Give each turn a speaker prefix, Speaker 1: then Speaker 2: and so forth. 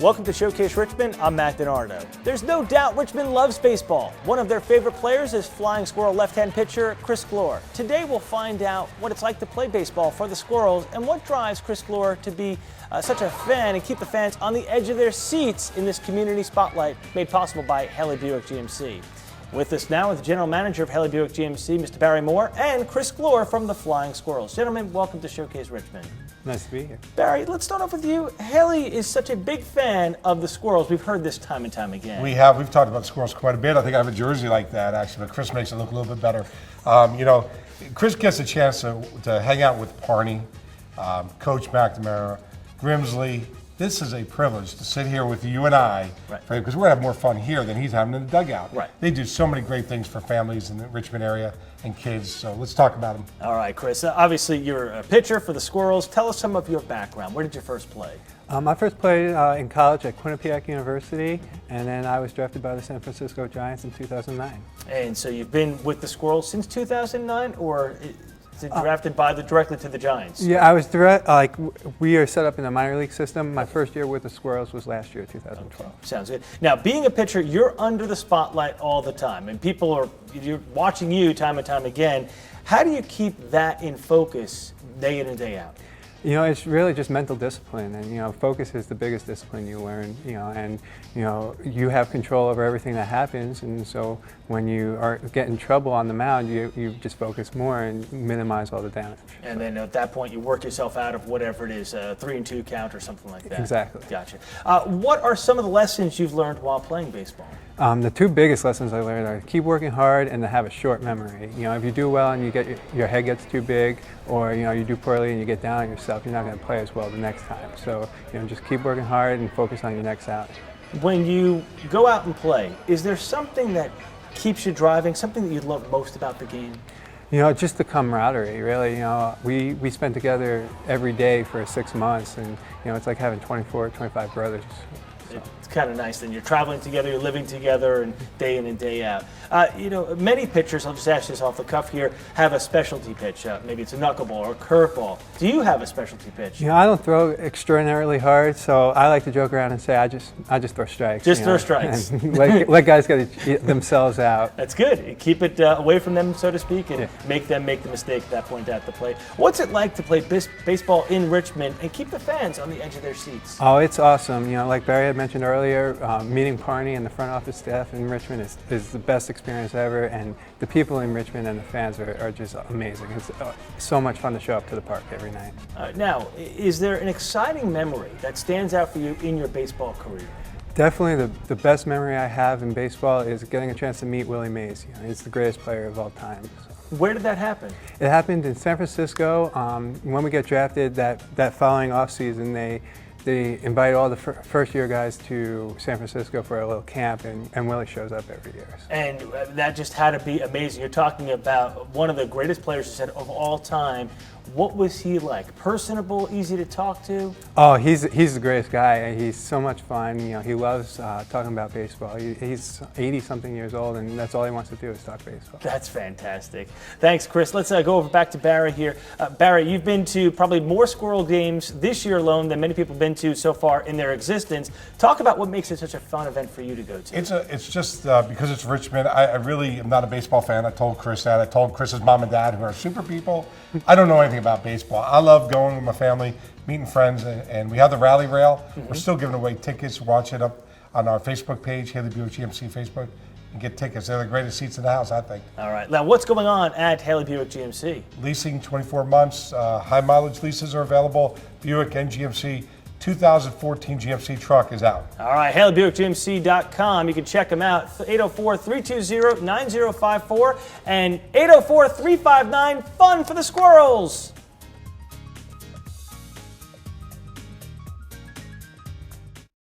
Speaker 1: Welcome to Showcase Richmond. I'm Matt DiNardo. There's no doubt Richmond loves baseball. One of their favorite players is Flying Squirrel left-hand pitcher Chris Glore. Today we'll find out what it's like to play baseball for the Squirrels and what drives Chris Glore to be such a fan and keep the fans on the edge of their seats in this community spotlight made possible by Haley Buick GMC. With us now is the general manager of Haley Buick GMC, Mr. Barry Moore, and Chris Glore from the Flying Squirrels. Gentlemen, welcome to Showcase Richmond.
Speaker 2: Nice to be here.
Speaker 1: Barry, let's start off with you. Haley is such a big fan of the Squirrels. We've heard this time and time again.
Speaker 3: We have. We've talked about Squirrels quite a bit. I think I have a jersey like that, actually, but Chris makes it look a little bit better. Chris gets a chance to hang out with Parney, Coach McNamara, Grimsley. This is a privilege to sit here with you and I,
Speaker 1: right,
Speaker 3: because we're going to have more fun here than he's having in the dugout.
Speaker 1: Right.
Speaker 3: They do so many great things for families in the Richmond area and kids, so let's talk about them.
Speaker 1: All right, Chris. Obviously, you're a pitcher for the Squirrels. Tell us some of your background. Where did you first play?
Speaker 2: I first played in college at Quinnipiac University, and then I was drafted by the San Francisco Giants in 2009.
Speaker 1: And so you've been with the Squirrels since 2009, or is it drafted directly to the Giants?
Speaker 2: Yeah, I was we are set up in a minor league system. My first year with the Squirrels was last year, 2012.
Speaker 1: Okay. Sounds good. Now, being a pitcher, you're under the spotlight all the time, and you're watching you time and time again. How do you keep that in focus day in and day out?
Speaker 2: It's really just mental discipline, and focus is the biggest discipline you learn. And you have control over everything that happens, and so when you get in trouble on the mound, you just focus more and minimize all the damage. And
Speaker 1: then at that point, you work yourself out of whatever it is, a 3-2 count or something like that.
Speaker 2: Exactly.
Speaker 1: Gotcha. What are some of the lessons you've learned while playing baseball?
Speaker 2: The two biggest lessons I learned are keep working hard and to have a short memory. If you do well and your head gets too big, or you do poorly and you get down on yourself, you're not going to play as well the next time. So just keep working hard and focus on your next out. When
Speaker 1: you go out and play, is there something that keeps you driving, something that you love most about the game?
Speaker 2: Just the camaraderie, really. We spend together every day for 6 months, and it's like having 24, 25 brothers. So.
Speaker 1: It's kind of nice. Then you're traveling together, you're living together, and day in and day out. Many pitchers, I'll just ask this off the cuff here, have a specialty pitch. Maybe it's a knuckleball or a curveball. Do you have a specialty pitch?
Speaker 2: I don't throw extraordinarily hard, so I like to joke around and say I just throw strikes.
Speaker 1: Just throw strikes.
Speaker 2: And let guys get themselves out.
Speaker 1: That's good. Keep it away from them, so to speak, and make them make the mistake at that point at the plate. What's it like to play baseball in Richmond and keep the fans on the edge of their seats?
Speaker 2: Oh, it's awesome. Like Barry had mentioned earlier, meeting Parney and the front office staff in Richmond is the best experience ever, and the people in Richmond and the fans are just amazing. It's so much fun to show up to the park every night.
Speaker 1: Now, is there an exciting memory that stands out for you in your baseball career?
Speaker 2: Definitely the best memory I have in baseball is getting a chance to meet Willie Mays. He's the greatest player of all time. So.
Speaker 1: Where did that happen?
Speaker 2: It happened in San Francisco. When we got drafted that following offseason, they invited all the first-year guys to San Francisco for a little camp, and Willie shows up every year. So.
Speaker 1: And that just had to be amazing. You're talking about one of the greatest players, you said, of all time. What was he like? Personable, easy to talk to?
Speaker 2: Oh, he's the greatest guy, and he's so much fun. He loves talking about baseball. He's 80-something years old, and that's all he wants to do is talk baseball.
Speaker 1: That's fantastic. Thanks, Chris. Let's go over back to Barry here. Barry, you've been to probably more Squirrel games this year alone than many people have been to so far in their existence. Talk about what makes it such a fun event for you to go to.
Speaker 3: It's just because it's Richmond. I really am not a baseball fan. I told Chris that. I told Chris's mom and dad, who are super people. I don't know anything about baseball. I love going with my family, meeting friends, and we have the rally rail. We're still giving away tickets. Watch it up on our Facebook page, Haley Buick GMC Facebook, and get tickets. They're the greatest seats in the house, I think.
Speaker 1: All right. Now, what's going on at Haley Buick GMC?
Speaker 3: Leasing, 24 months. High mileage leases are available. Buick and GMC. 2014 GMC truck is out.
Speaker 1: All right, HaleyBuickGMC.com. You can check them out. 804-320-9054 and 804-359-FUN for the Squirrels.